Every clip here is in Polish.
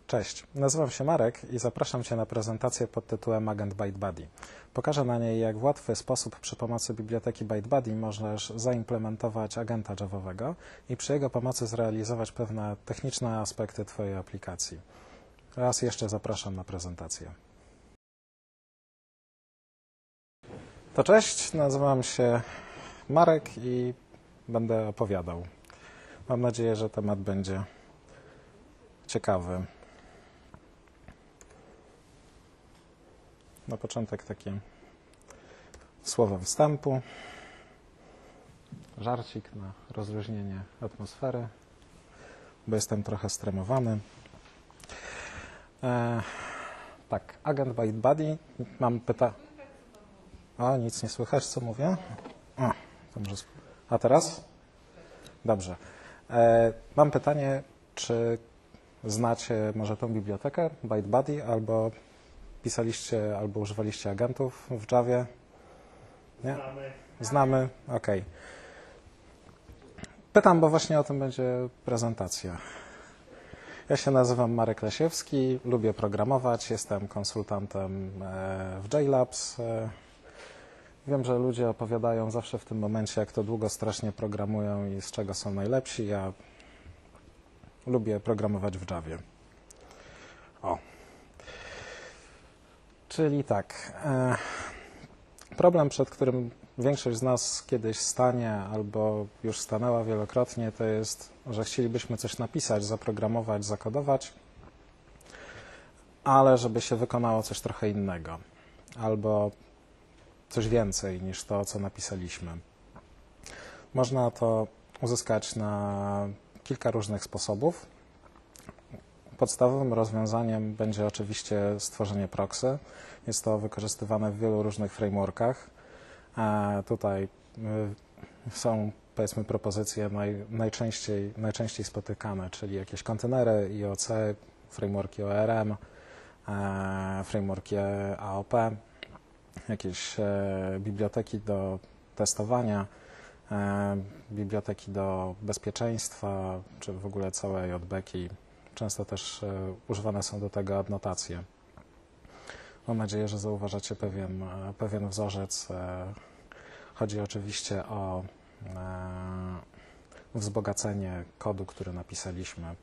Cześć, nazywam się Marek i zapraszam Cię na prezentację pod tytułem Agent ByteBuddy. Pokażę na niej, jak w łatwy sposób przy pomocy biblioteki ByteBuddy możesz zaimplementować agenta Javowego i przy jego pomocy zrealizować pewne techniczne aspekty Twojej aplikacji. Raz jeszcze zapraszam na prezentację. To cześć, nazywam się Marek i będę opowiadał. Mam nadzieję, że temat będzie ciekawy. Na początek takie słowa wstępu, żarcik na rozluźnienie atmosfery, bo jestem trochę stremowany. Tak, agent ByteBuddy. Mam pytanie. O, nic nie słychać, co mówię? O, to może... A teraz? Dobrze. Mam pytanie, czy znacie może tą bibliotekę ByteBuddy, albo pisaliście, albo używaliście agentów w Javie? Nie? Znamy? OK. Pytam, bo właśnie o tym będzie prezentacja. Ja się nazywam Marek Lesiewski, lubię programować, jestem konsultantem w JLabs. Wiem, że ludzie opowiadają zawsze w tym momencie, jak to długo strasznie programują i z czego są najlepsi. Ja lubię programować w Javie. O. Czyli tak, problem, przed którym większość z nas kiedyś stanie albo już stanęła wielokrotnie, to jest, że chcielibyśmy coś napisać, zaprogramować, zakodować, ale żeby się wykonało coś trochę innego albo coś więcej niż to, co napisaliśmy. Można to uzyskać na kilka różnych sposobów. Podstawowym rozwiązaniem będzie oczywiście stworzenie proxy. Jest to wykorzystywane w wielu różnych frameworkach. Tutaj są, powiedzmy, propozycje najczęściej spotykane, czyli jakieś kontenery, IOC, frameworki ORM, frameworki AOP, jakieś biblioteki do testowania, biblioteki do bezpieczeństwa, czy w ogóle całe JBki. Często też używane są do tego adnotacje. Mam nadzieję, że zauważacie pewien wzorzec. Chodzi oczywiście o wzbogacenie kodu, który napisaliśmy,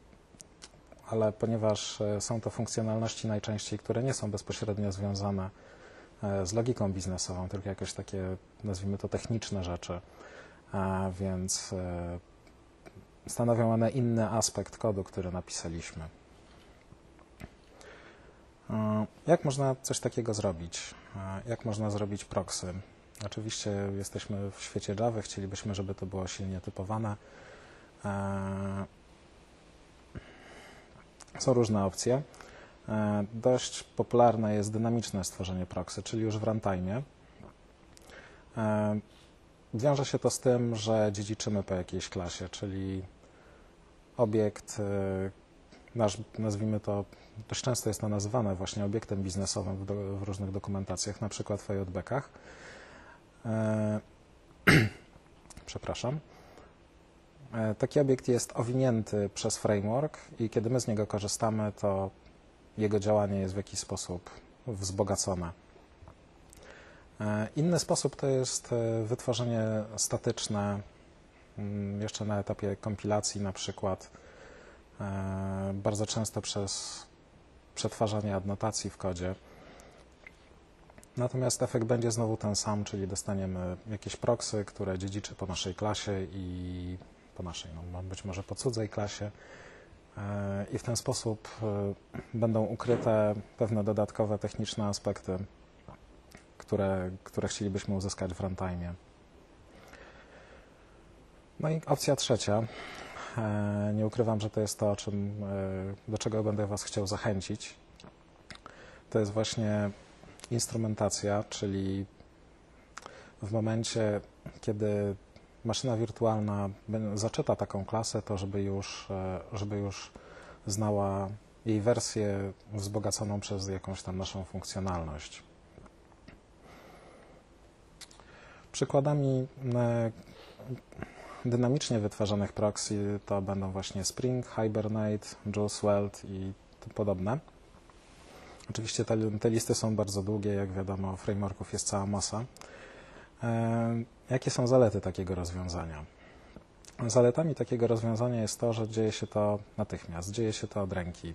ale ponieważ są to funkcjonalności najczęściej, które nie są bezpośrednio związane z logiką biznesową, tylko jakieś takie, nazwijmy to, techniczne rzeczy, więc stanowią one inny aspekt kodu, który napisaliśmy. Jak można coś takiego zrobić? Jak można zrobić proxy? Oczywiście jesteśmy w świecie Java, chcielibyśmy, żeby to było silnie typowane. Są różne opcje. Dość popularne jest dynamiczne stworzenie proxy, czyli już w runtime. Wiąże się to z tym, że dziedziczymy po jakiejś klasie, czyli obiekt nasz, nazwijmy to, dość często jest to nazywane właśnie obiektem biznesowym w różnych dokumentacjach, na przykład w JBK-ach. Przepraszam. Taki obiekt jest owinięty przez framework i kiedy my z niego korzystamy, to jego działanie jest w jakiś sposób wzbogacone. Inny sposób to jest wytworzenie statyczne, jeszcze na etapie kompilacji na przykład, bardzo często przez przetwarzanie adnotacji w kodzie. Natomiast efekt będzie znowu ten sam, czyli dostaniemy jakieś proxy, które dziedziczy po naszej klasie i po naszej, no być może po cudzej klasie, i w ten sposób będą ukryte pewne dodatkowe techniczne aspekty, które chcielibyśmy uzyskać w runtime. No i opcja trzecia. Nie ukrywam, że to jest to, do czego będę Was chciał zachęcić. To jest właśnie instrumentacja, czyli w momencie, kiedy maszyna wirtualna zaczyta taką klasę, to żeby już znała jej wersję wzbogaconą przez jakąś tam naszą funkcjonalność. Przykładami dynamicznie wytwarzanych proxy to będą właśnie Spring, Hibernate, JuiceWeld i tym podobne. Oczywiście te listy są bardzo długie, jak wiadomo, frameworków jest cała masa. Jakie są zalety takiego rozwiązania? Zaletami takiego rozwiązania jest to, że dzieje się to natychmiast, dzieje się to od ręki.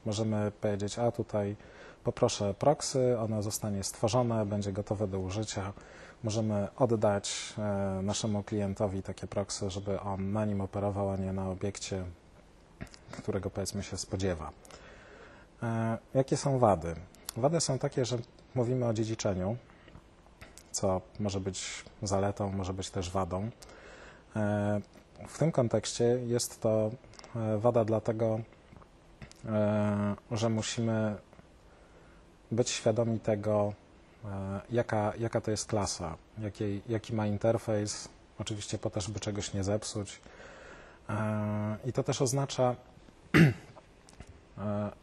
Możemy powiedzieć, a tutaj poproszę proxy, ono zostanie stworzone, będzie gotowe do użycia. Możemy oddać naszemu klientowi takie proxy, żeby on na nim operował, a nie na obiekcie, którego powiedzmy się spodziewa. Jakie są wady? Wady są takie, że mówimy o dziedziczeniu, co może być zaletą, może być też wadą. W tym kontekście jest to wada dlatego, że musimy być świadomi tego, jaka to jest klasa, jaki ma interfejs, oczywiście po to, żeby czegoś nie zepsuć. I to też oznacza,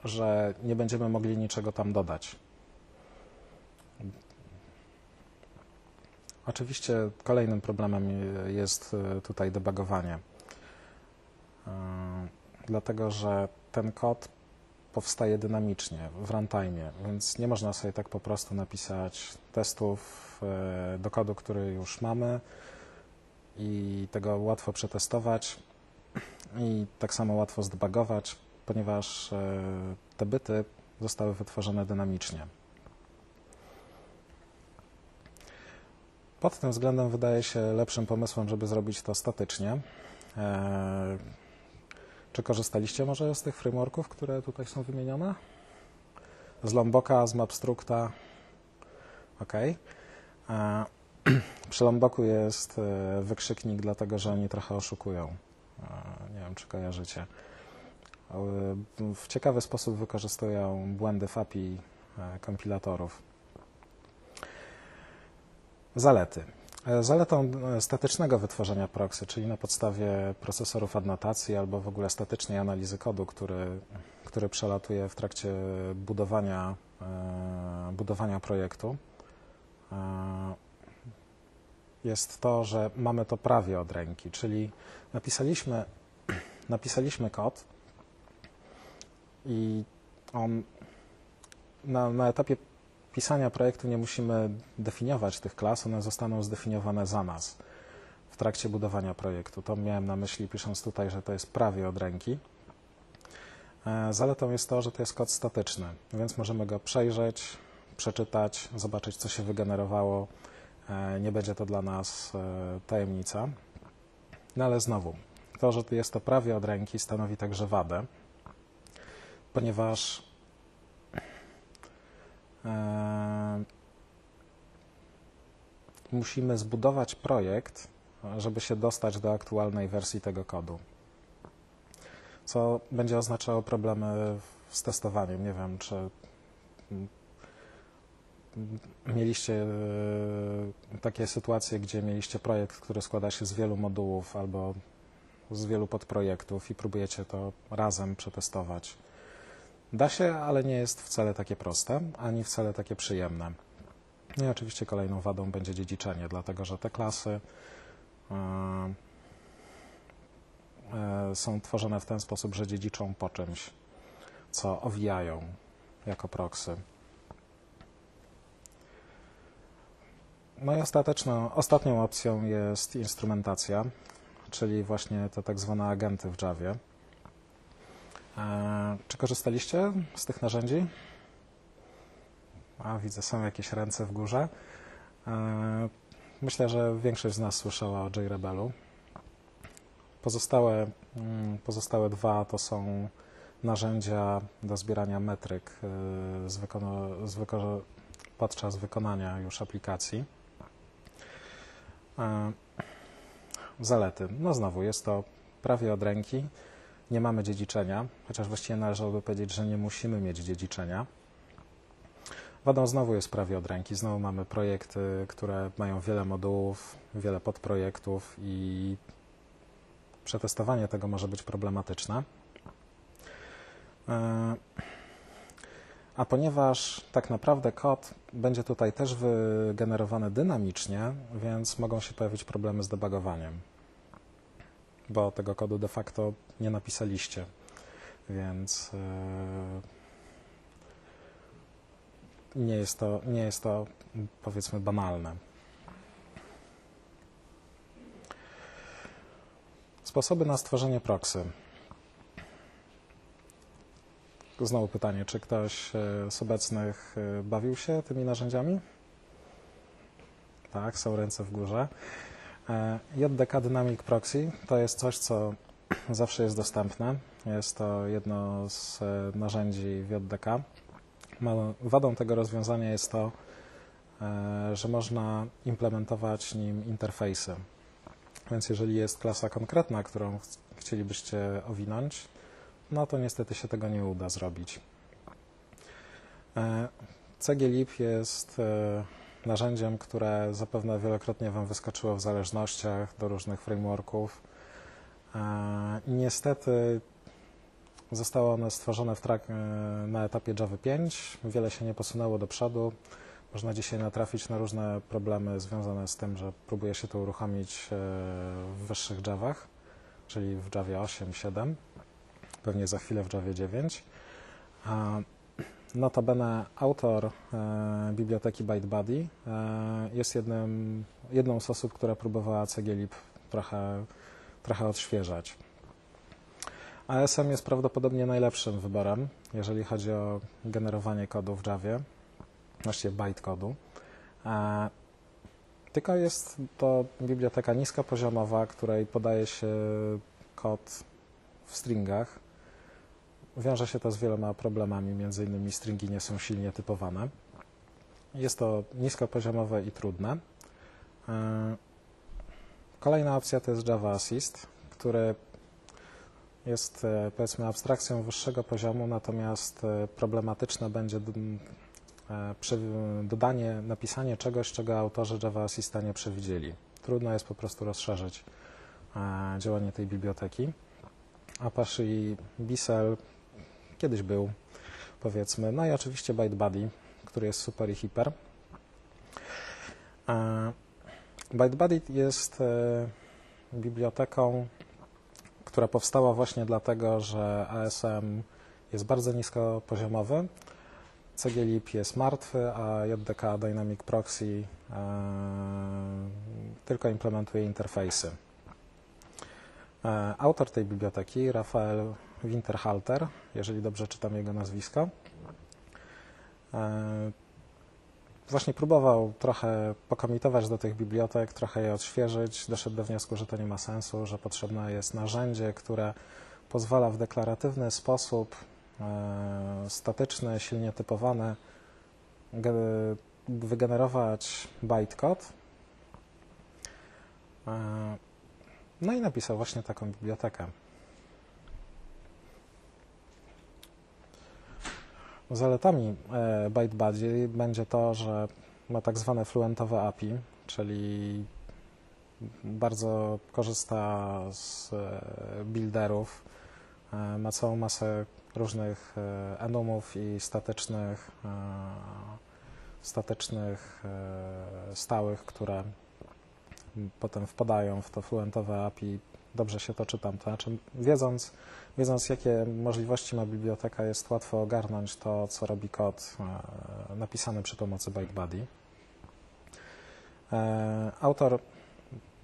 że nie będziemy mogli niczego tam dodać. Oczywiście kolejnym problemem jest tutaj debugowanie, dlatego że ten kod powstaje dynamicznie, w runtime, więc nie można sobie tak po prostu napisać testów do kodu, który już mamy i tego łatwo przetestować i tak samo łatwo zdebugować, ponieważ te byty zostały wytworzone dynamicznie. Pod tym względem wydaje się lepszym pomysłem, żeby zrobić to statycznie. Czy korzystaliście może z tych frameworków, które tutaj są wymienione? Z Lomboka, z Mapstructa. OK. Przy Lomboku jest wykrzyknik, dlatego że oni trochę oszukują. Nie wiem, czy kojarzycie. W ciekawy sposób wykorzystują błędy w API kompilatorów. Zalety. Zaletą statycznego wytworzenia proxy, czyli na podstawie procesorów adnotacji albo w ogóle statycznej analizy kodu, który przelatuje w trakcie budowania projektu, jest to, że mamy to prawie od ręki, czyli napisaliśmy kod i on na etapie pisania projektu nie musimy definiować tych klas, one zostaną zdefiniowane za nas w trakcie budowania projektu. To miałem na myśli, pisząc tutaj, że to jest prawie od ręki. Zaletą jest to, że to jest kod statyczny, więc możemy go przejrzeć, przeczytać, zobaczyć, co się wygenerowało. Nie będzie to dla nas tajemnica. No ale znowu, to, że jest to prawie od ręki, stanowi także wadę, ponieważ musimy zbudować projekt, żeby się dostać do aktualnej wersji tego kodu, co będzie oznaczało problemy z testowaniem. Nie wiem, czy mieliście takie sytuacje, gdzie mieliście projekt, który składa się z wielu modułów albo z wielu podprojektów i próbujecie to razem przetestować. Da się, ale nie jest wcale takie proste, ani wcale takie przyjemne. No i oczywiście kolejną wadą będzie dziedziczenie, dlatego że te klasy są tworzone w ten sposób, że dziedziczą po czymś, co owijają jako proxy. No i ostatnią opcją jest instrumentacja, czyli właśnie te tak zwane agenty w Javie. Czy korzystaliście z tych narzędzi? Widzę, są jakieś ręce w górze. Myślę, że większość z nas słyszała o JRebelu. Pozostałe dwa to są narzędzia do zbierania metryk podczas wykonania już aplikacji. Zalety. No znowu, jest to prawie od ręki. Nie mamy dziedziczenia, chociaż właściwie należałoby powiedzieć, że nie musimy mieć dziedziczenia. Wadą znowu jest prawie od ręki. Znowu mamy projekty, które mają wiele modułów, wiele podprojektów i przetestowanie tego może być problematyczne. A ponieważ tak naprawdę kod będzie tutaj też wygenerowany dynamicznie, więc mogą się pojawić problemy z debugowaniem, bo tego kodu de facto nie napisaliście, więc nie jest to powiedzmy banalne. Sposoby na stworzenie proxy. Znowu pytanie, czy ktoś z obecnych bawił się tymi narzędziami? Tak, są ręce w górze. JDK Dynamic Proxy to jest coś, co zawsze jest dostępne. Jest to jedno z narzędzi w JDK. Wadą tego rozwiązania jest to, że można implementować nim interfejsy. Więc jeżeli jest klasa konkretna, którą chcielibyście owinąć, no to niestety się tego nie uda zrobić. CGLib jest narzędziem, które zapewne wielokrotnie Wam wyskoczyło w zależnościach do różnych frameworków. Niestety zostało ono stworzone na etapie Java 5. Wiele się nie posunęło do przodu. Można dzisiaj natrafić na różne problemy związane z tym, że próbuje się to uruchomić w wyższych Javach, czyli w Javie 8, 7, pewnie za chwilę w Javie 9. Notabene autor biblioteki ByteBuddy jest jedną z osób, która próbowała CGLib trochę odświeżać. ASM jest prawdopodobnie najlepszym wyborem, jeżeli chodzi o generowanie kodu w Javie, właściwie bytecodu. Tylko jest to biblioteka niskopoziomowa, której podaje się kod w stringach. Wiąże się to z wieloma problemami, między innymi stringi nie są silnie typowane. Jest to niskopoziomowe i trudne. Kolejna opcja to jest Java Assist, który jest powiedzmy abstrakcją wyższego poziomu, natomiast problematyczne będzie napisanie czegoś, czego autorzy Java Assista nie przewidzieli. Trudno jest po prostu rozszerzyć działanie tej biblioteki. Apache i Bisel kiedyś był, powiedzmy, no i oczywiście ByteBuddy, który jest super i hiper. ByteBuddy jest biblioteką, która powstała właśnie dlatego, że ASM jest bardzo niskopoziomowy, CGLib jest martwy, a JDK Dynamic Proxy tylko implementuje interfejsy. Autor tej biblioteki, Rafael Winterhalter, jeżeli dobrze czytam jego nazwisko, właśnie próbował trochę pokomitować do tych bibliotek, trochę je odświeżyć, doszedł do wniosku, że to nie ma sensu, że potrzebne jest narzędzie, które pozwala w deklaratywny sposób, statyczny, silnie typowany, wygenerować bytecode. No i napisał właśnie taką bibliotekę. Zaletami ByteBuddy będzie to, że ma tak zwane fluentowe API, czyli bardzo korzysta z builderów, ma całą masę różnych enumów i stałych, które potem wpadają w to fluentowe API. Dobrze się to czytam, to znaczy wiedząc jakie możliwości ma biblioteka, jest łatwo ogarnąć to, co robi kod napisany przy pomocy ByteBuddy. Autor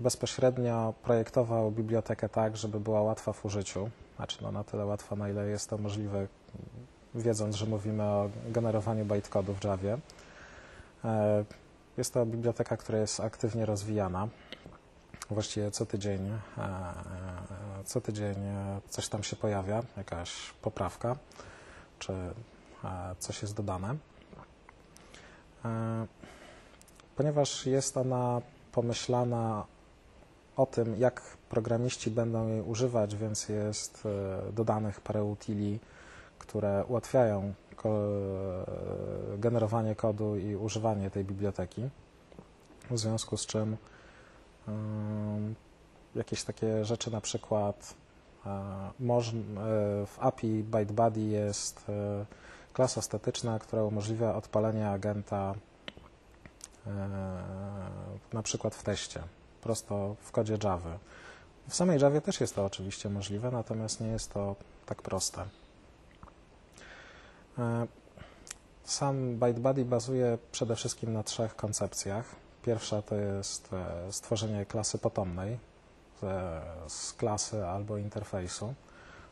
bezpośrednio projektował bibliotekę tak, żeby była łatwa w użyciu, znaczy no na tyle łatwa, na ile jest to możliwe, wiedząc, że mówimy o generowaniu bytecodu w Javie. Jest to biblioteka, która jest aktywnie rozwijana. Właściwie co tydzień coś tam się pojawia, jakaś poprawka, czy coś jest dodane. Ponieważ jest ona pomyślana o tym, jak programiści będą jej używać, więc jest dodanych parę utili, które ułatwiają generowanie kodu i używanie tej biblioteki, w związku z czym jakieś takie rzeczy, na przykład w API ByteBuddy jest klasa statyczna, która umożliwia odpalenie agenta na przykład w teście, prosto w kodzie Java. W samej Javie też jest to oczywiście możliwe, natomiast nie jest to tak proste. Sam ByteBuddy bazuje przede wszystkim na 3 koncepcjach. Pierwsza to jest stworzenie klasy potomnej z klasy albo interfejsu.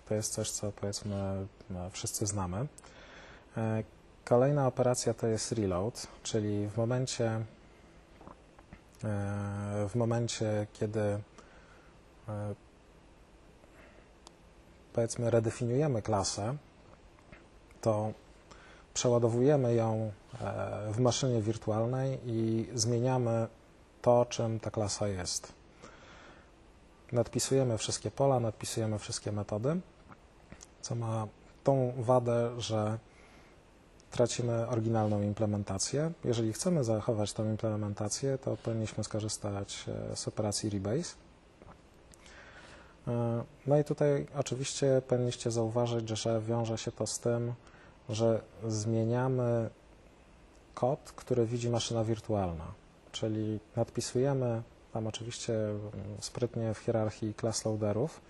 To jest coś, co powiedzmy wszyscy znamy. Kolejna operacja to jest reload, czyli w momencie, kiedy powiedzmy redefiniujemy klasę, to przeładowujemy ją w maszynie wirtualnej i zmieniamy to, czym ta klasa jest. Nadpisujemy wszystkie pola, nadpisujemy wszystkie metody, co ma tą wadę, że tracimy oryginalną implementację. Jeżeli chcemy zachować tą implementację, to powinniśmy skorzystać z operacji rebase. No i tutaj oczywiście powinniście zauważyć, że wiąże się to z tym, że zmieniamy kod, który widzi maszyna wirtualna, czyli nadpisujemy tam oczywiście sprytnie w hierarchii class loaderów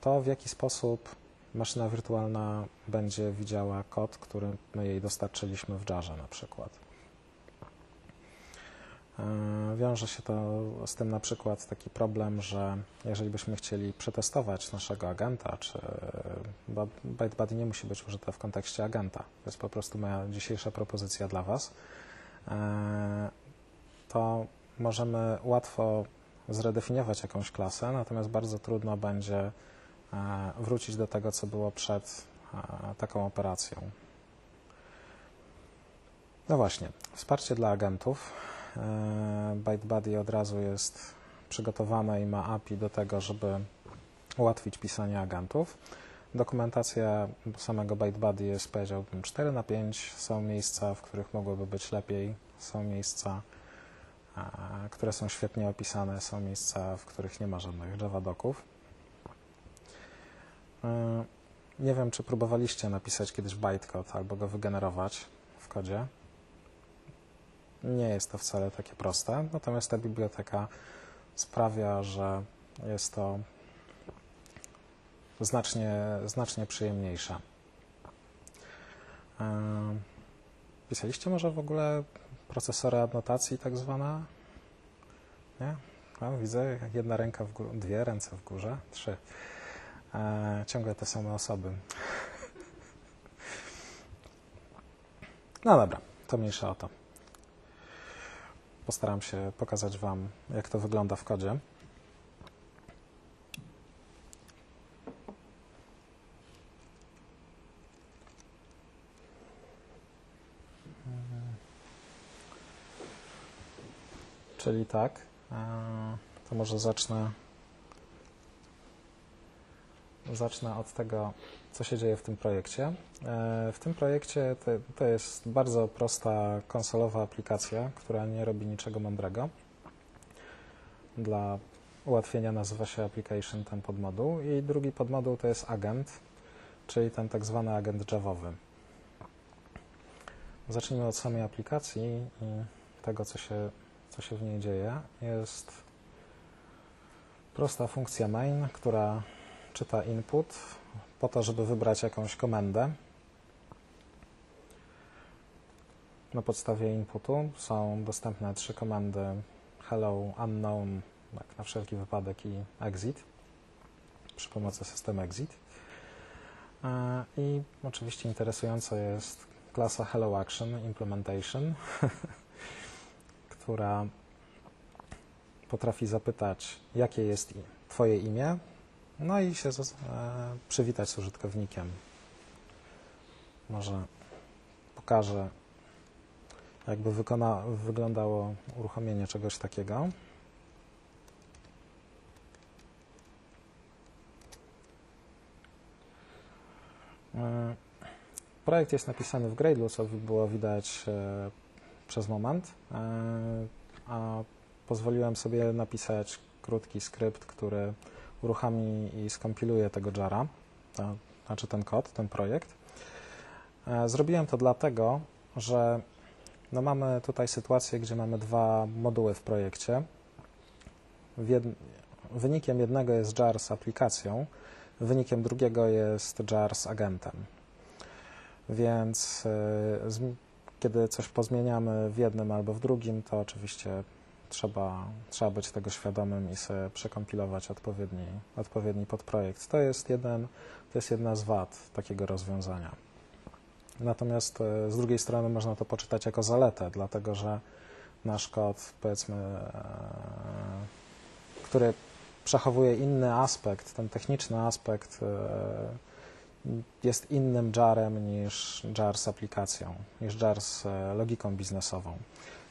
to, w jaki sposób maszyna wirtualna będzie widziała kod, który my jej dostarczyliśmy w Jarze na przykład. Wiąże się to z tym na przykład taki problem, że jeżeli byśmy chcieli przetestować naszego agenta, bo ByteBuddy nie musi być użyte w kontekście agenta, to jest po prostu moja dzisiejsza propozycja dla Was, to możemy łatwo zredefiniować jakąś klasę, natomiast bardzo trudno będzie wrócić do tego, co było przed taką operacją. No właśnie, wsparcie dla agentów. ByteBuddy od razu jest przygotowane i ma API do tego, żeby ułatwić pisanie agentów. Dokumentacja samego ByteBuddy jest, powiedziałbym, 4/5. Są miejsca, w których mogłoby być lepiej, są miejsca, które są świetnie opisane, są miejsca, w których nie ma żadnych javadoków. Nie wiem, czy próbowaliście napisać kiedyś bytecode albo go wygenerować w kodzie. Nie jest to wcale takie proste, natomiast ta biblioteka sprawia, że jest to znacznie przyjemniejsze. Pisaliście może w ogóle procesory adnotacji tak zwane? Nie? No, widzę, jedna ręka w górze, 2 ręce w górze, 3. Ciągle te same osoby. No dobra, to mniejsza o to. Postaram się pokazać Wam, jak to wygląda w kodzie. Czyli tak, to może zacznę od tego, co się dzieje w tym projekcie. W tym projekcie to jest bardzo prosta konsolowa aplikacja, która nie robi niczego mądrego. Dla ułatwienia nazywa się application ten podmoduł i drugi podmoduł to jest agent, czyli ten tak zwany agent javowy. Zacznijmy od samej aplikacji i tego, co się w niej dzieje. Jest prosta funkcja main, która czyta input po to, żeby wybrać jakąś komendę. Na podstawie inputu są dostępne 3 komendy hello, unknown, tak na wszelki wypadek, i exit przy pomocy system exit. I oczywiście interesująca jest klasa hello action implementation, która potrafi zapytać, jakie jest Twoje imię, no i się przywitać z użytkownikiem. Może pokażę, jakby wyglądało uruchomienie czegoś takiego. Projekt jest napisany w Gradle, co było widać przez moment, a pozwoliłem sobie napisać krótki skrypt, który uruchomi i skompiluje tego jara, znaczy ten kod, ten projekt. Zrobiłem to dlatego, że mamy tutaj sytuację, gdzie mamy 2 moduły w projekcie. Wynikiem jednego jest jar z aplikacją, wynikiem drugiego jest jar z agentem. Więc kiedy coś pozmieniamy w jednym albo w drugim, to oczywiście trzeba być tego świadomym i sobie przekompilować odpowiedni podprojekt. To jest jedna z wad takiego rozwiązania. Natomiast z drugiej strony można to poczytać jako zaletę, dlatego że nasz kod, powiedzmy, który przechowuje inny aspekt, ten techniczny aspekt, jest innym jarem niż jar z aplikacją, niż jar z logiką biznesową.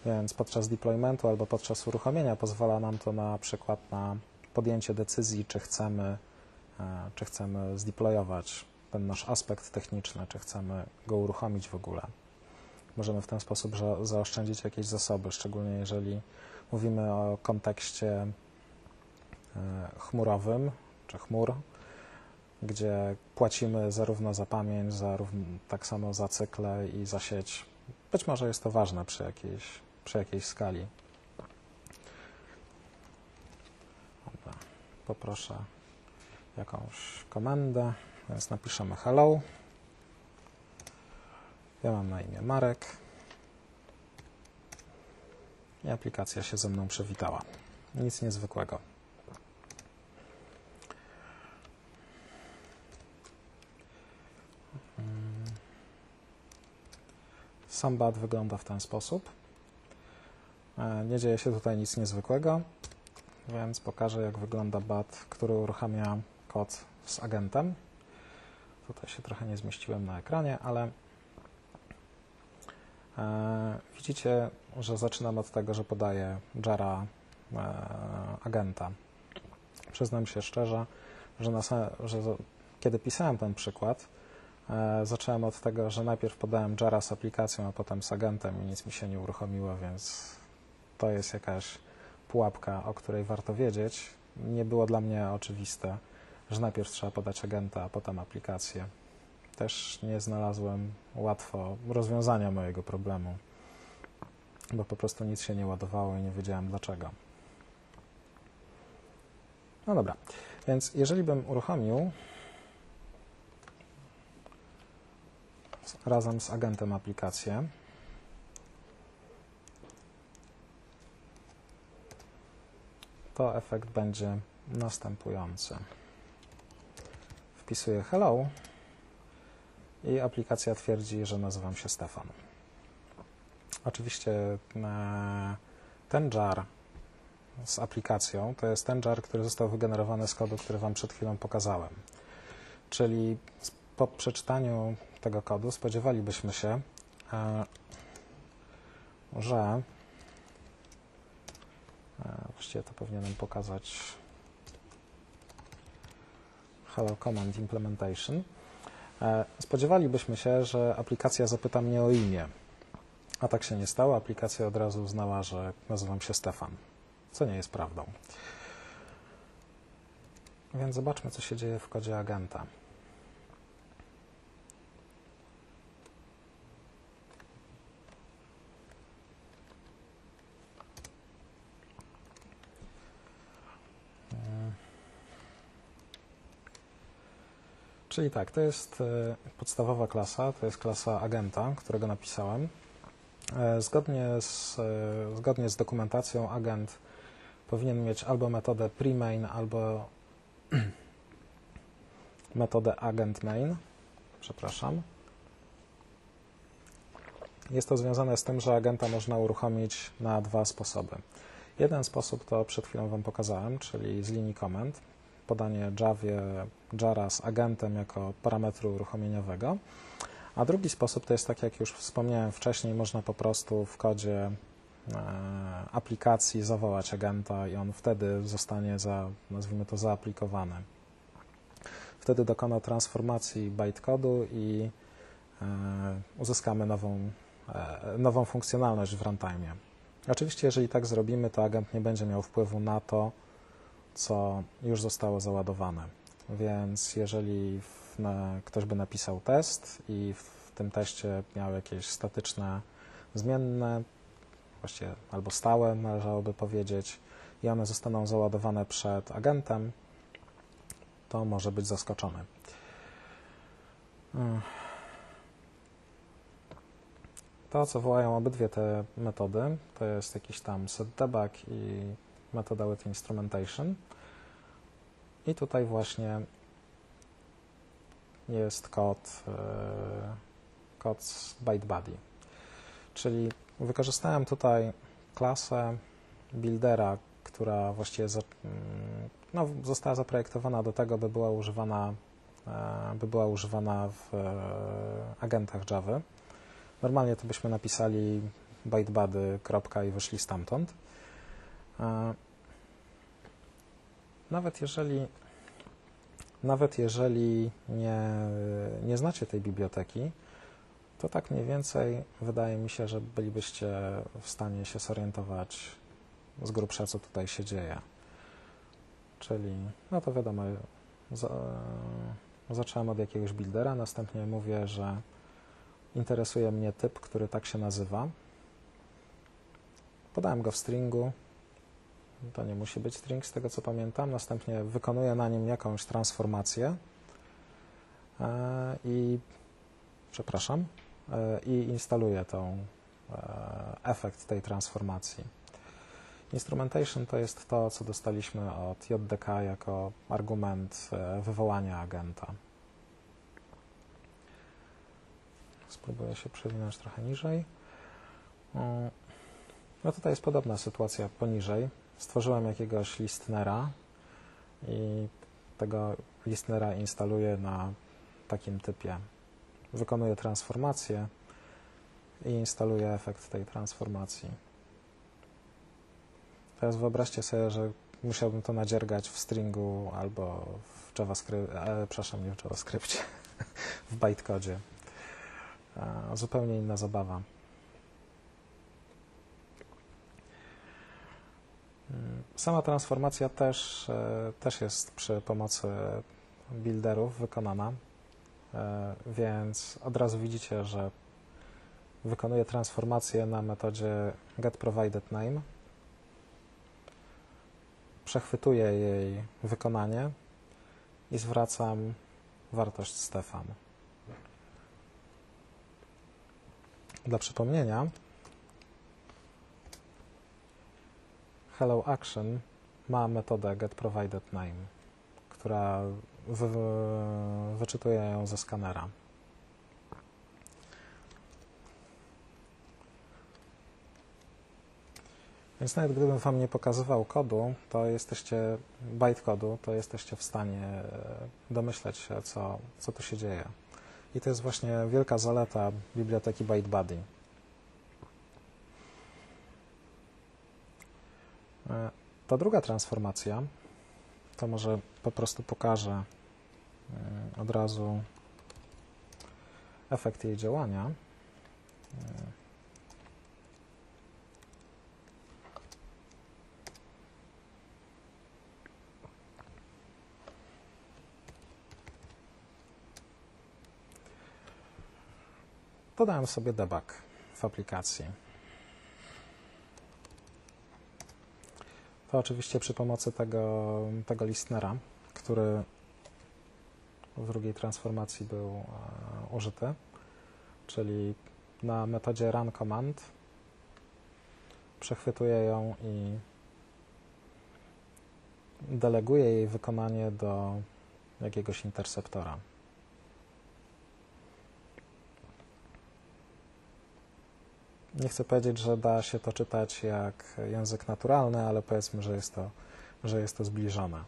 Więc podczas deploymentu albo podczas uruchomienia pozwala nam to na przykład na podjęcie decyzji, czy chcemy zdeployować ten nasz aspekt techniczny, czy chcemy go uruchomić w ogóle. Możemy w ten sposób zaoszczędzić jakieś zasoby, szczególnie jeżeli mówimy o kontekście chmurowym, czy chmur, gdzie płacimy zarówno za pamięć, tak samo za cykle i za sieć. Być może jest to ważne przy jakiejś skali. Dobra. Poproszę jakąś komendę, więc napiszemy hello. Ja mam na imię Marek i aplikacja się ze mną przywitała. Nic niezwykłego. Sam bat wygląda w ten sposób. Nie dzieje się tutaj nic niezwykłego, więc pokażę, jak wygląda bat, który uruchamia kod z agentem. Tutaj się trochę nie zmieściłem na ekranie, ale widzicie, że zaczynam od tego, że podaję jara agenta. Przyznam się szczerze, że kiedy pisałem ten przykład, zacząłem od tego, że najpierw podałem jara z aplikacją, a potem z agentem i nic mi się nie uruchomiło, więc to jest jakaś pułapka, o której warto wiedzieć. Nie było dla mnie oczywiste, że najpierw trzeba podać agenta, a potem aplikację. Też nie znalazłem łatwo rozwiązania mojego problemu, bo po prostu nic się nie ładowało i nie wiedziałem dlaczego. No dobra, więc jeżeli bym uruchomił razem z agentem aplikację, to efekt będzie następujący. Wpisuję hello i aplikacja twierdzi, że nazywam się Stefan. Oczywiście ten jar z aplikacją to jest ten jar, który został wygenerowany z kodu, który Wam przed chwilą pokazałem. Czyli po przeczytaniu tego kodu spodziewalibyśmy się, że właściwie to powinienem pokazać hello command implementation. Spodziewalibyśmy się, że aplikacja zapyta mnie o imię, a tak się nie stało. Aplikacja od razu uznała, że nazywam się Stefan, co nie jest prawdą. Więc zobaczmy, co się dzieje w kodzie agenta. Czyli tak, to jest podstawowa klasa, to jest klasa agenta, którego napisałem. Zgodnie z dokumentacją agent powinien mieć albo metodę pre-main, albo metodę agent-main. Przepraszam. Jest to związane z tym, że agenta można uruchomić na dwa sposoby. Jeden sposób to przed chwilą Wam pokazałem, czyli z linii komend. Podanie jara z agentem jako parametru uruchomieniowego. A drugi sposób to jest, tak jak już wspomniałem wcześniej, można po prostu w kodzie aplikacji zawołać agenta i on wtedy zostanie, nazwijmy to, zaaplikowany. Wtedy dokona transformacji bytecodu i uzyskamy nową funkcjonalność w runtime. Oczywiście, jeżeli tak zrobimy, to agent nie będzie miał wpływu na to, co już zostało załadowane. Więc jeżeli ktoś by napisał test i w tym teście miał jakieś statyczne zmienne, właściwie albo stałe, należałoby powiedzieć, i one zostaną załadowane przed agentem, to może być zaskoczony. To, co wołają obydwie te metody, to jest jakiś tam setDebug i metoda with instrumentation. I tutaj właśnie jest kod z ByteBuddy. Czyli wykorzystałem tutaj klasę buildera, która właściwie została zaprojektowana do tego, by była używana w agentach Java. Normalnie to byśmy napisali ByteBuddy, kropka i wyszli stamtąd. Nawet jeżeli nie znacie tej biblioteki, to tak mniej więcej wydaje mi się, że bylibyście w stanie się zorientować z grubsza, co tutaj się dzieje. Czyli, no to wiadomo, zacząłem od jakiegoś buildera, następnie mówię, że interesuje mnie typ, który tak się nazywa. Podałem go w stringu. To nie musi być string, z tego co pamiętam. Następnie wykonuję na nim jakąś transformację i instaluję efekt tej transformacji. Instrumentation to jest to, co dostaliśmy od JDK jako argument wywołania agenta. Spróbuję się przewinąć trochę niżej. No tutaj jest podobna sytuacja poniżej. Stworzyłem jakiegoś listenera i tego listenera instaluję na takim typie. Wykonuję transformację i instaluję efekt tej transformacji. Teraz wyobraźcie sobie, że musiałbym to nadziergać w stringu albo w nie w JavaScriptie, w bytecodzie. Zupełnie inna zabawa. Sama transformacja też jest przy pomocy builderów wykonana, więc od razu widzicie, że wykonuję transformację na metodzie getProvidedName, przechwytuję jej wykonanie i zwracam wartość Stefan. Dla przypomnienia, HelloAction ma metodę getProvidedName, która wyczytuje ją ze skanera. Więc nawet gdybym Wam nie pokazywał kodu, bytecodu, to jesteście w stanie domyśleć się, co tu się dzieje. I to jest właśnie wielka zaleta biblioteki ByteBuddy. Ta druga transformacja, to może po prostu pokażę od razu efekt jej działania. Dodałem sobie debug w aplikacji. To oczywiście przy pomocy tego listenera, który w drugiej transformacji był użyty, czyli na metodzie runCommand przechwytuję ją i deleguję jej wykonanie do jakiegoś interceptora. Nie chcę powiedzieć, że da się to czytać jak język naturalny, ale powiedzmy, że jest to zbliżone.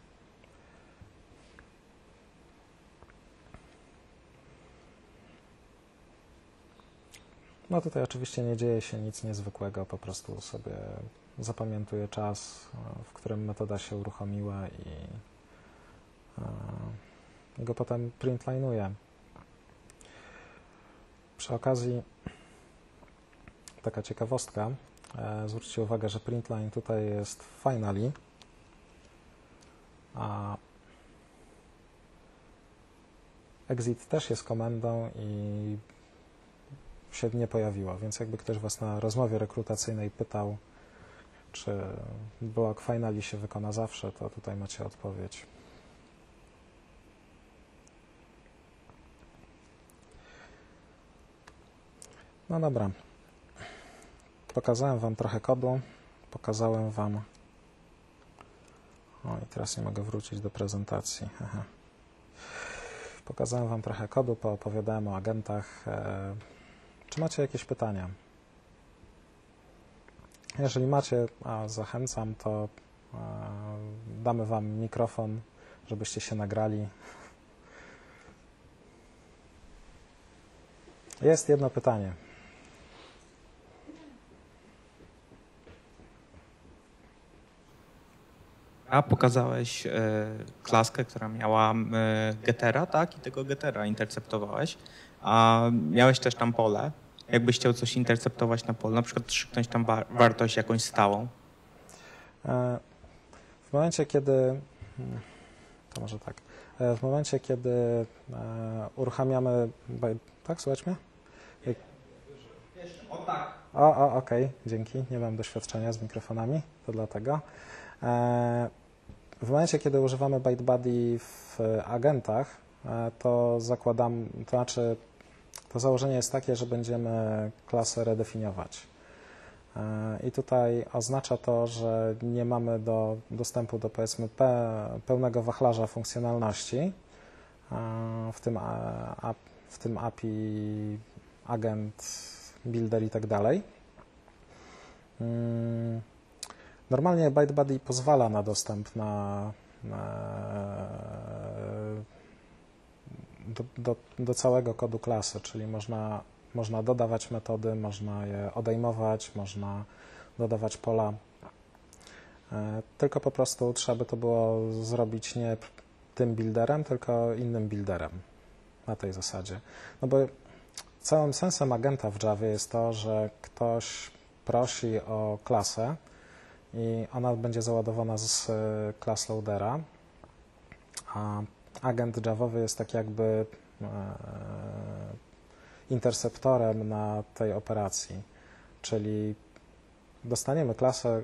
No tutaj oczywiście nie dzieje się nic niezwykłego, po prostu sobie zapamiętuję czas, w którym metoda się uruchomiła i go potem printline'uję. Przy okazji taka ciekawostka, zwróćcie uwagę, że println tutaj jest finally, a exit też jest komendą i się nie pojawiło, więc jakby ktoś Was na rozmowie rekrutacyjnej pytał, czy blok finally się wykona zawsze, to tutaj macie odpowiedź. No dobra, pokazałem Wam trochę kodu, pokazałem Wam... O, i teraz nie mogę wrócić do prezentacji. Aha. Pokazałem Wam trochę kodu, poopowiadałem o agentach. Czy macie jakieś pytania? Jeżeli macie, a zachęcam, to damy Wam mikrofon, żebyście się nagrali. Jest jedno pytanie. A pokazałeś klaskę, która miała gettera, tak? I tego gettera interceptowałeś. A miałeś też tam pole. Jakbyś chciał coś interceptować na polu, na przykład strzyknąć tam wartość jakąś stałą. W momencie, kiedy... To może tak. W momencie, kiedy uruchamiamy... Tak, słuchać mnie? O tak. Okej, dzięki. Nie mam doświadczenia z mikrofonami, to dlatego. W momencie, kiedy używamy ByteBuddy w agentach, to zakładam, to znaczy to założenie jest takie, że będziemy klasę redefiniować. I tutaj oznacza to, że nie mamy dostępu do, powiedzmy, pełnego wachlarza funkcjonalności, w tym API, agent, builder i tak dalej. Normalnie ByteBuddy pozwala na dostęp do całego kodu klasy, czyli można dodawać metody, można je odejmować, można dodawać pola, tylko po prostu trzeba by to było zrobić nie tym builderem, tylko innym builderem na tej zasadzie. No bo całym sensem agenta w Javie jest to, że ktoś prosi o klasę i ona będzie załadowana z class loadera, a agent javowy jest tak jakby interceptorem na tej operacji, czyli dostaniemy klasę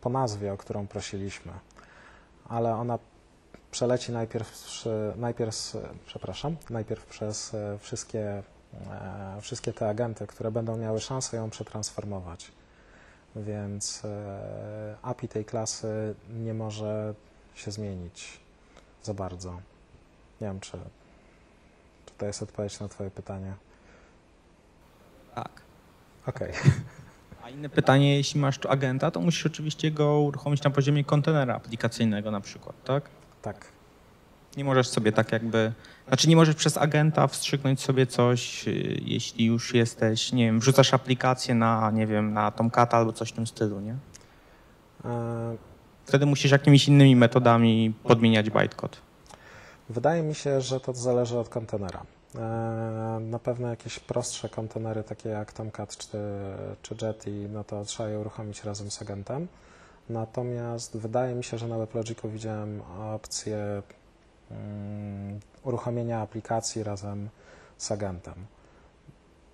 po nazwie, o którą prosiliśmy, ale ona przeleci najpierw przez wszystkie te agenty, które będą miały szansę ją przetransformować. Więc API tej klasy nie może się zmienić za bardzo. Nie wiem, czy to jest odpowiedź na Twoje pytanie. Tak. Okej. A inne pytanie, jeśli masz tu agenta, to musisz oczywiście go uruchomić na poziomie kontenera aplikacyjnego na przykład, tak? Tak. Nie możesz sobie tak jakby, znaczy nie możesz przez agenta wstrzyknąć sobie coś, jeśli już jesteś, nie wiem, wrzucasz aplikację na, nie wiem, na Tomcata albo coś w tym stylu, nie? Wtedy musisz jakimiś innymi metodami podmieniać bytecode. Wydaje mi się, że to zależy od kontenera. Na pewno jakieś prostsze kontenery, takie jak Tomcat czy Jetty, no to trzeba je uruchomić razem z agentem. Natomiast wydaje mi się, że na WebLogicu widziałem opcję uruchomienia aplikacji razem z agentem.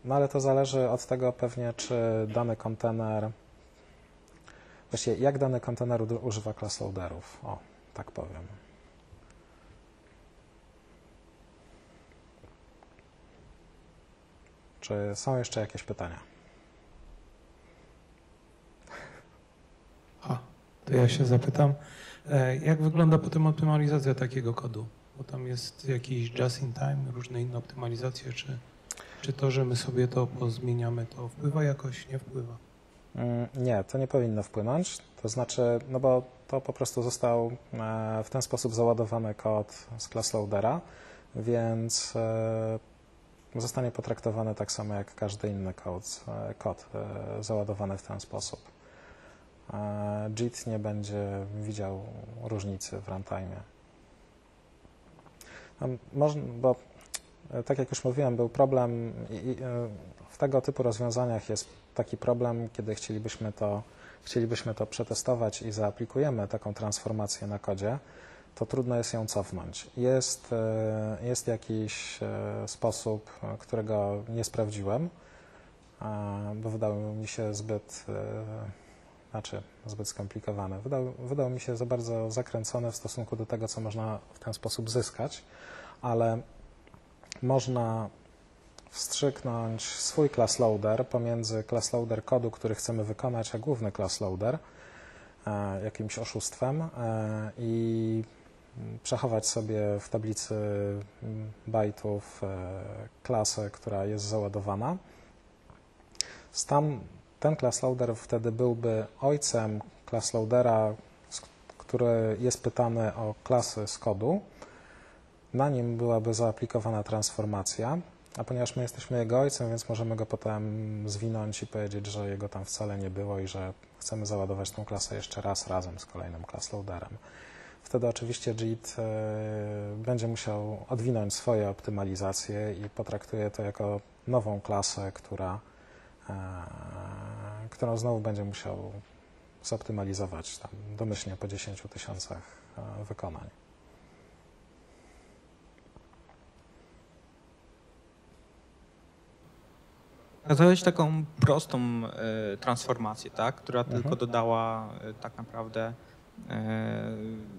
No ale to zależy od tego pewnie, czy dany kontener, właściwie jak dany kontener używa class loaderów, o, tak powiem. Czy są jeszcze jakieś pytania? To ja się zapytam, jak wygląda potem optymalizacja takiego kodu? Bo tam jest jakiś just in time, różne inne optymalizacje, czy to, że my sobie to pozmieniamy, to wpływa jakoś, nie wpływa? Nie, to nie powinno wpłynąć, to znaczy, no bo to po prostu został w ten sposób załadowany kod z class loadera, więc zostanie potraktowany tak samo jak każdy inny kod załadowany w ten sposób. JIT nie będzie widział różnicy w runtime. Bo tak jak już mówiłem, był problem w tego typu rozwiązaniach jest taki problem, kiedy chcielibyśmy to przetestować i zaaplikujemy taką transformację na kodzie, to trudno jest ją cofnąć. Jest jakiś sposób, którego nie sprawdziłem, bo wydał mi się zbyt skomplikowany. Wydał mi się za bardzo zakręcony w stosunku do tego, co można w ten sposób zyskać, ale można wstrzyknąć swój class loader pomiędzy class loader kodu, który chcemy wykonać, a główny class loader jakimś oszustwem i przechować sobie w tablicy bajtów klasę, która jest załadowana. Ten class loader wtedy byłby ojcem class loadera, który jest pytany o klasy z kodu. Na nim byłaby zaaplikowana transformacja, a ponieważ my jesteśmy jego ojcem, więc możemy go potem zwinąć i powiedzieć, że jego tam wcale nie było i że chcemy załadować tą klasę jeszcze raz razem z kolejnym class loaderem. Wtedy oczywiście JIT będzie musiał odwinąć swoje optymalizacje i potraktuje to jako nową klasę, którą znowu będzie musiał zoptymalizować tam domyślnie po 10 000 wykonań. Pokazałeś taką prostą transformację, tak? Która tylko dodała tak naprawdę,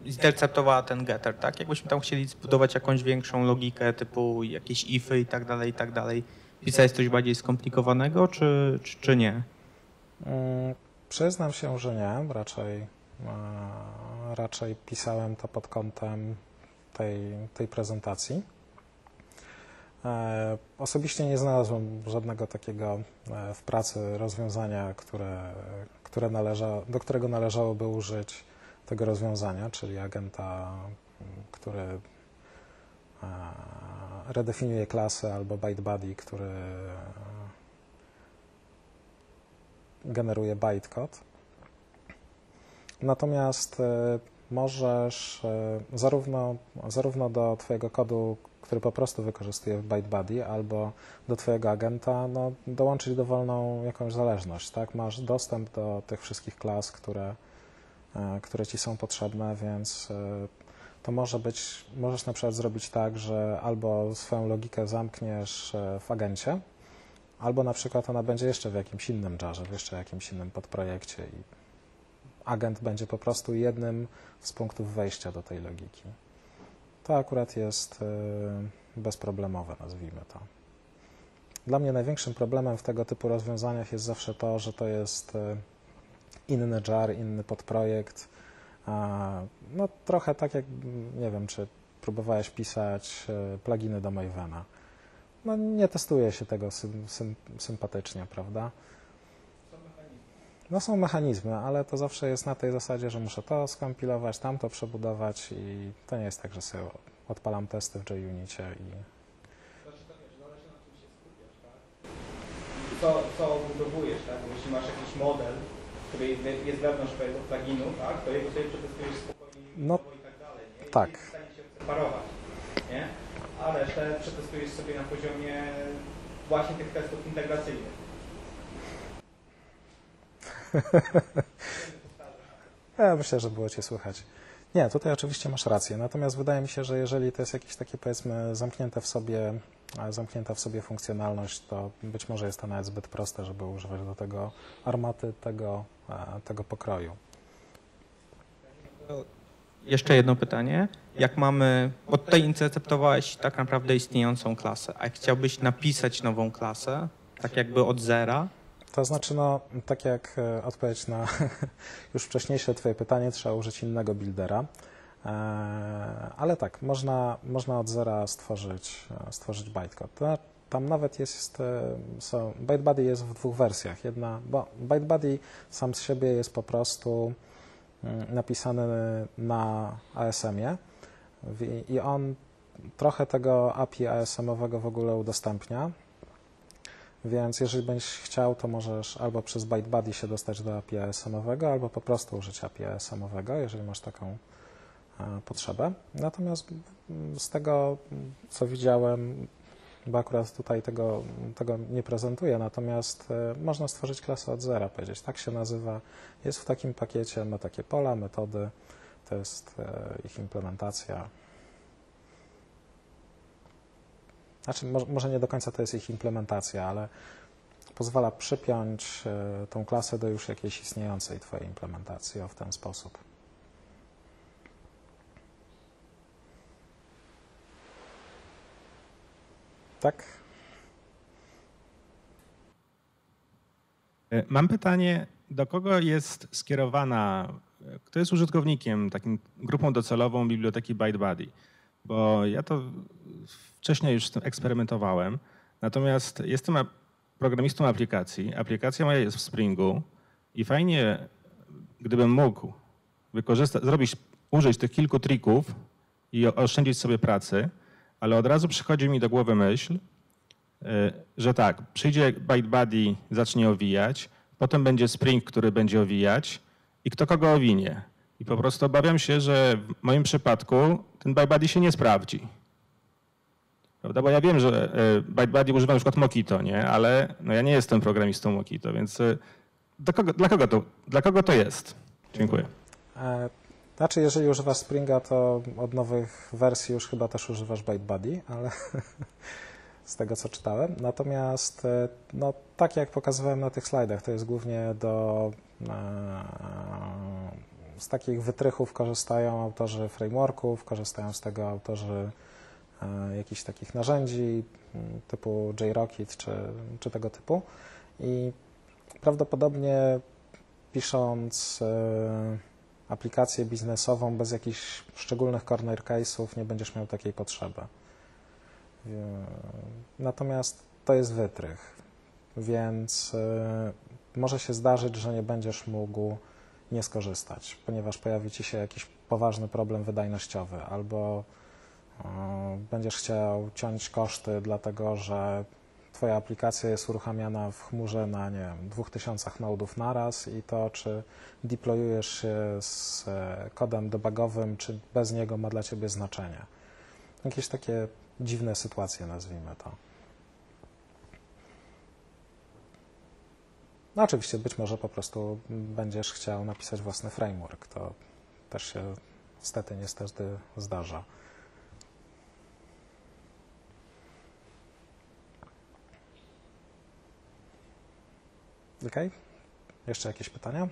zinterceptowała ten getter, tak? Jakbyśmy tam chcieli zbudować jakąś większą logikę typu jakieś ify i tak dalej. Pisałeś coś bardziej skomplikowanego, czy nie? Przyznam się, że nie. Raczej pisałem to pod kątem tej prezentacji. Osobiście nie znalazłem żadnego takiego w pracy rozwiązania, do którego należałoby użyć tego rozwiązania, czyli agenta, który redefiniuje klasę, albo bytebuddy, który generuje bytecode. Natomiast możesz zarówno do Twojego kodu, który po prostu wykorzystuje bytebuddy, albo do Twojego agenta, dołączyć dowolną jakąś zależność. Tak? Masz dostęp do tych wszystkich klas, które Ci są potrzebne, więc to możesz na przykład zrobić tak, że albo swoją logikę zamkniesz w agencie, albo na przykład ona będzie jeszcze w jakimś innym jarze, w jeszcze jakimś innym podprojekcie i agent będzie po prostu jednym z punktów wejścia do tej logiki. To akurat jest bezproblemowe, nazwijmy to. Dla mnie największym problemem w tego typu rozwiązaniach jest zawsze to, że to jest inny jar, inny podprojekt. No trochę tak jak, nie wiem, czy próbowałeś pisać pluginy do Mavena. No nie testuje się tego sympatycznie, prawda? No są mechanizmy, ale to zawsze jest na tej zasadzie, że muszę to skompilować, tamto przebudować i to nie jest tak, że sobie odpalam testy w JUnicie i... Znaczy to wiesz, zależy na czym się skupiasz, tak? Co budowujesz, tak? Bo jeśli masz jakiś model, który jest wewnątrz twojego pluginu, tak? To jego sobie przetestujesz spokojnie i tak dalej, nie? I tak. jest w stanie się odseparować, nie? A resztę przetestujesz sobie na poziomie właśnie tych testów integracyjnych. Ja myślę, że było Cię słychać. Nie, tutaj oczywiście masz rację, natomiast wydaje mi się, że jeżeli to jest jakieś takie, powiedzmy, zamknięta w sobie funkcjonalność, to być może jest to nawet zbyt proste, żeby używać do tego armaty tego pokroju. Jeszcze jedno pytanie. Jak mamy, bo tutaj interceptowałeś tak naprawdę istniejącą klasę, a jak chciałbyś napisać nową klasę, tak jakby od zera, To znaczy, no, tak jak odpowiedź na już wcześniejsze Twoje pytanie, trzeba użyć innego buildera, ale tak, można od zera stworzyć bytecode. Tam nawet bytebuddy jest w dwóch wersjach. Bo bytebuddy sam z siebie jest po prostu napisany na ASM-ie i on trochę tego API ASM-owego w ogóle udostępnia. Więc jeżeli będziesz chciał, to możesz albo przez bytebuddy się dostać do API ASM-owego, albo po prostu użyć API ASM-owego, jeżeli masz taką potrzebę. Natomiast z tego, co widziałem, bo akurat tutaj tego nie prezentuję, natomiast można stworzyć klasę od zera, powiedzieć, tak się nazywa, jest w takim pakiecie, ma takie pola, metody, to jest ich implementacja. Znaczy, może nie do końca to jest ich implementacja, ale pozwala przypiąć tą klasę do już jakiejś istniejącej Twojej implementacji w ten sposób. Tak? Mam pytanie, do kogo jest skierowana, kto jest użytkownikiem, takim grupą docelową biblioteki ByteBuddy? Bo ja to wcześniej już z tym eksperymentowałem, natomiast jestem programistą aplikacji. Aplikacja moja jest w Springu i fajnie, gdybym mógł użyć tych kilku trików i oszczędzić sobie pracy, ale od razu przychodzi mi do głowy myśl, że tak, przyjdzie ByteBuddy, zacznie owijać, potem będzie Spring, który będzie owijać i kto kogo owinie. I po prostu obawiam się, że w moim przypadku ten ByteBuddy się nie sprawdzi. Prawda? Bo ja wiem, że ByteBuddy używa na przykład Mockito, nie? Ale no ja nie jestem programistą Mockito, więc dla kogo to jest? Dziękuję. Znaczy, jeżeli używasz Springa, to od nowych wersji już chyba też używasz ByteBuddy, ale z tego co czytałem. Natomiast no, tak jak pokazywałem na tych slajdach, to jest głównie z takich wytrychów korzystają autorzy frameworków, korzystają z tego autorzy jakichś takich narzędzi typu JRockit czy tego typu. I prawdopodobnie pisząc aplikację biznesową bez jakichś szczególnych corner case'ów nie będziesz miał takiej potrzeby. Natomiast to jest wytrych, więc może się zdarzyć, że nie będziesz mógł nie skorzystać, ponieważ pojawi ci się jakiś poważny problem wydajnościowy albo będziesz chciał ciąć koszty, dlatego że twoja aplikacja jest uruchamiana w chmurze na, nie wiem, 2000 nodów naraz i to, czy deployujesz się z kodem debugowym, czy bez niego ma dla ciebie znaczenie. Jakieś takie dziwne sytuacje, nazwijmy to. No oczywiście być może po prostu będziesz chciał napisać własny framework. To też się niestety zdarza. OK? Jeszcze jakieś pytania?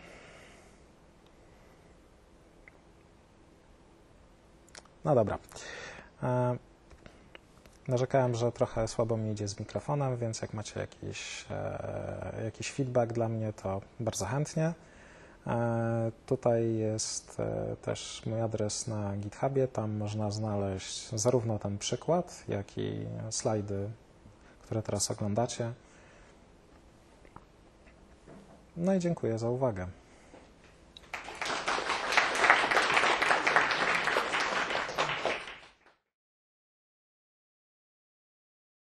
No dobra. Narzekałem, że trochę słabo mi idzie z mikrofonem, więc jak macie jakiś feedback dla mnie, to bardzo chętnie. Tutaj jest też mój adres na GitHubie, tam można znaleźć zarówno ten przykład, jak i slajdy, które teraz oglądacie. No i dziękuję za uwagę.